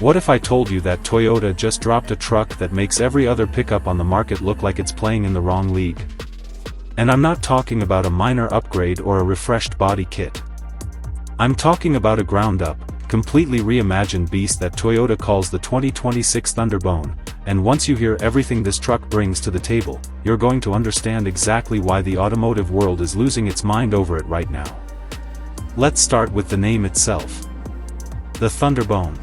What if I told you that Toyota just dropped a truck that makes every other pickup on the market look like it's playing in the wrong league? And I'm not talking about a minor upgrade or a refreshed body kit. I'm talking about a ground-up, completely reimagined beast that Toyota calls the 2026 Thunderbone, and once you hear everything this truck brings to the table, you're going to understand exactly why the automotive world is losing its mind over it right now. Let's start with the name itself. The Thunderbone.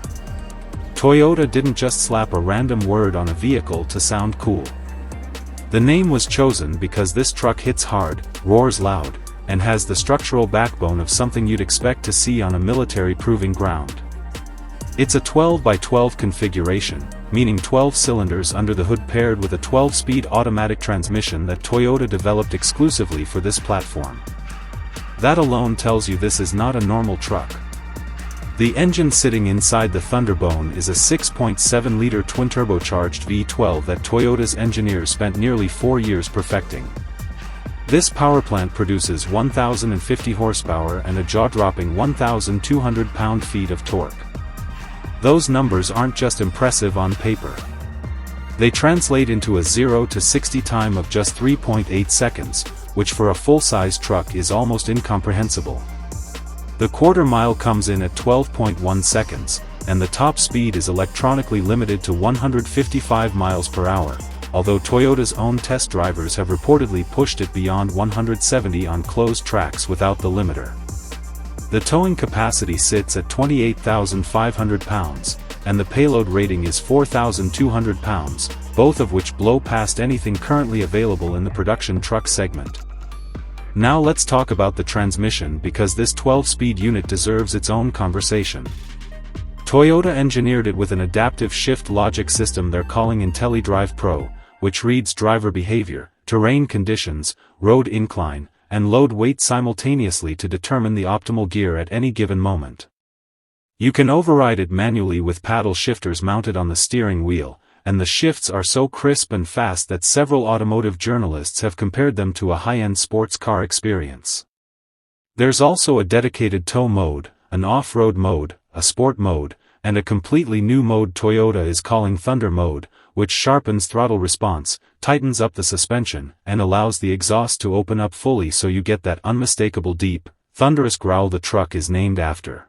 Toyota didn't just slap a random word on a vehicle to sound cool. The name was chosen because this truck hits hard, roars loud, and has the structural backbone of something you'd expect to see on a military proving ground. It's a 12x12 configuration, meaning 12 cylinders under the hood paired with a 12-speed automatic transmission that Toyota developed exclusively for this platform. That alone tells you this is not a normal truck. The engine sitting inside the Thunderbone is a 6.7-liter twin-turbocharged V12 that Toyota's engineers spent nearly 4 years perfecting. This powerplant produces 1,050 horsepower and a jaw-dropping 1,200 pound-feet of torque. Those numbers aren't just impressive on paper. They translate into a 0 to 60 time of just 3.8 seconds, which for a full-size truck is almost incomprehensible. The quarter mile comes in at 12.1 seconds, and the top speed is electronically limited to 155 miles per hour, although Toyota's own test drivers have reportedly pushed it beyond 170 on closed tracks without the limiter. The towing capacity sits at 28,500 pounds, and the payload rating is 4,200 pounds, both of which blow past anything currently available in the production truck segment. Now let's talk about the transmission because this 12-speed unit deserves its own conversation. Toyota engineered it with an adaptive shift logic system they're calling IntelliDrive Pro, which reads driver behavior, terrain conditions, road incline, and load weight simultaneously to determine the optimal gear at any given moment. You can override it manually with paddle shifters mounted on the steering wheel, and the shifts are so crisp and fast that several automotive journalists have compared them to a high-end sports car experience. There's also a dedicated tow mode, an off-road mode, a sport mode, and a completely new mode Toyota is calling Thunder Mode, which sharpens throttle response, tightens up the suspension, and allows the exhaust to open up fully so you get that unmistakable deep, thunderous growl the truck is named after.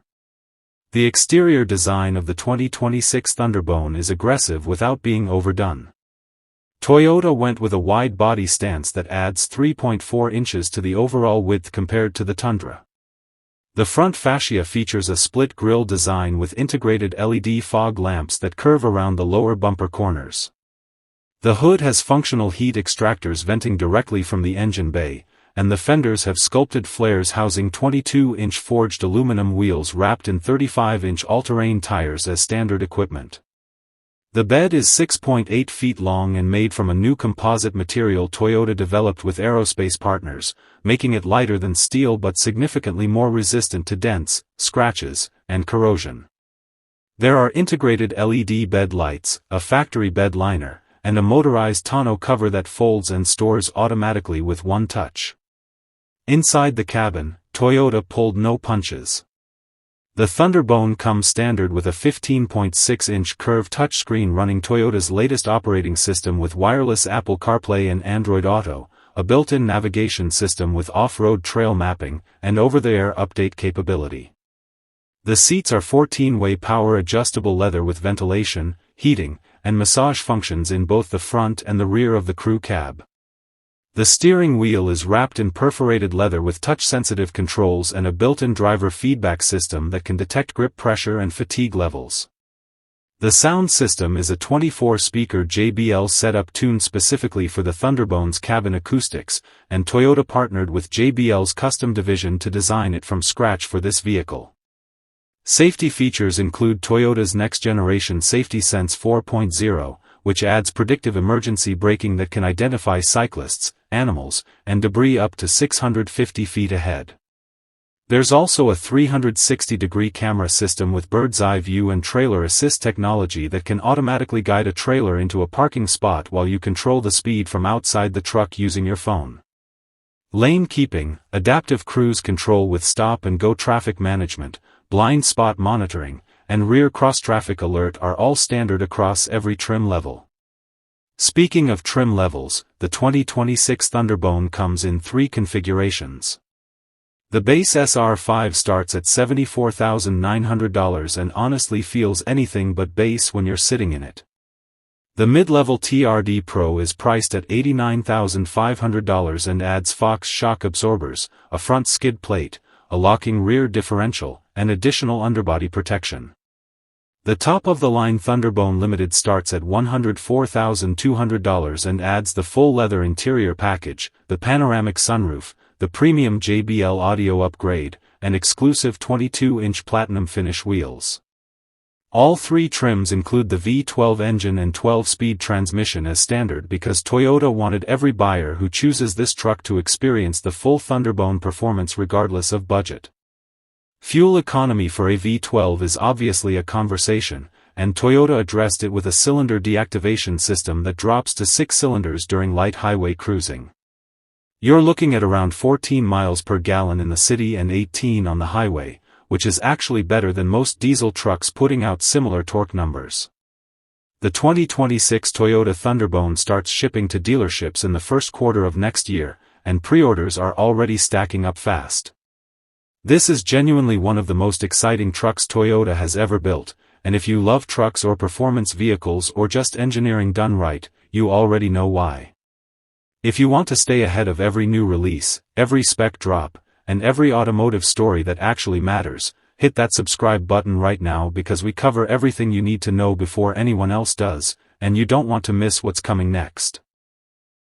The exterior design of the 2026 Thunderbone is aggressive without being overdone. Toyota went with a wide body stance that adds 3.4 inches to the overall width compared to the Tundra. The front fascia features a split grille design with integrated LED fog lamps that curve around the lower bumper corners. The hood has functional heat extractors venting directly from the engine bay, and the fenders have sculpted flares housing 22-inch forged aluminum wheels wrapped in 35-inch all-terrain tires as standard equipment. The bed is 6.8 feet long and made from a new composite material Toyota developed with aerospace partners, making it lighter than steel but significantly more resistant to dents, scratches, and corrosion. There are integrated LED bed lights, a factory bed liner, and a motorized tonneau cover that folds and stores automatically with one touch. Inside the cabin, Toyota pulled no punches. The Thunderbone comes standard with a 15.6-inch curved touchscreen running Toyota's latest operating system with wireless Apple CarPlay and Android Auto, a built-in navigation system with off-road trail mapping, and over-the-air update capability. The seats are 14-way power-adjustable leather with ventilation, heating, and massage functions in both the front and the rear of the crew cab. The steering wheel is wrapped in perforated leather with touch-sensitive controls and a built-in driver feedback system that can detect grip pressure and fatigue levels. The sound system is a 24-speaker JBL setup tuned specifically for the Thunderbone's cabin acoustics, and Toyota partnered with JBL's custom division to design it from scratch for this vehicle. Safety features include Toyota's next-generation Safety Sense 4.0, which adds predictive emergency braking that can identify cyclists, animals, and debris up to 650 feet ahead. There's also a 360-degree camera system with bird's-eye view and trailer assist technology that can automatically guide a trailer into a parking spot while you control the speed from outside the truck using your phone. Lane keeping, adaptive cruise control with stop-and-go traffic management, blind spot monitoring, and rear cross-traffic alert are all standard across every trim level. Speaking of trim levels, the 2026 Thunderbone comes in 3 configurations. The base SR5 starts at $74,900 and honestly feels anything but base when you're sitting in it. The mid-level TRD Pro is priced at $89,500 and adds Fox shock absorbers, a front skid plate, a locking rear differential, and additional underbody protection. The top-of-the-line Thunderbone Limited starts at $104,200 and adds the full leather interior package, the panoramic sunroof, the premium JBL audio upgrade, and exclusive 22-inch platinum finish wheels. All 3 trims include the V12 engine and 12-speed transmission as standard because Toyota wanted every buyer who chooses this truck to experience the full Thunderbone performance regardless of budget. Fuel economy for a V12 is obviously a conversation, and Toyota addressed it with a cylinder deactivation system that drops to 6 cylinders during light highway cruising. You're looking at around 14 miles per gallon in the city and 18 on the highway, which is actually better than most diesel trucks putting out similar torque numbers. The 2026 Toyota Thunderbone starts shipping to dealerships in the first quarter of next year, and pre-orders are already stacking up fast. This is genuinely one of the most exciting trucks Toyota has ever built, and if you love trucks or performance vehicles or just engineering done right, you already know why. If you want to stay ahead of every new release, every spec drop, and every automotive story that actually matters, hit that subscribe button right now because we cover everything you need to know before anyone else does, and you don't want to miss what's coming next.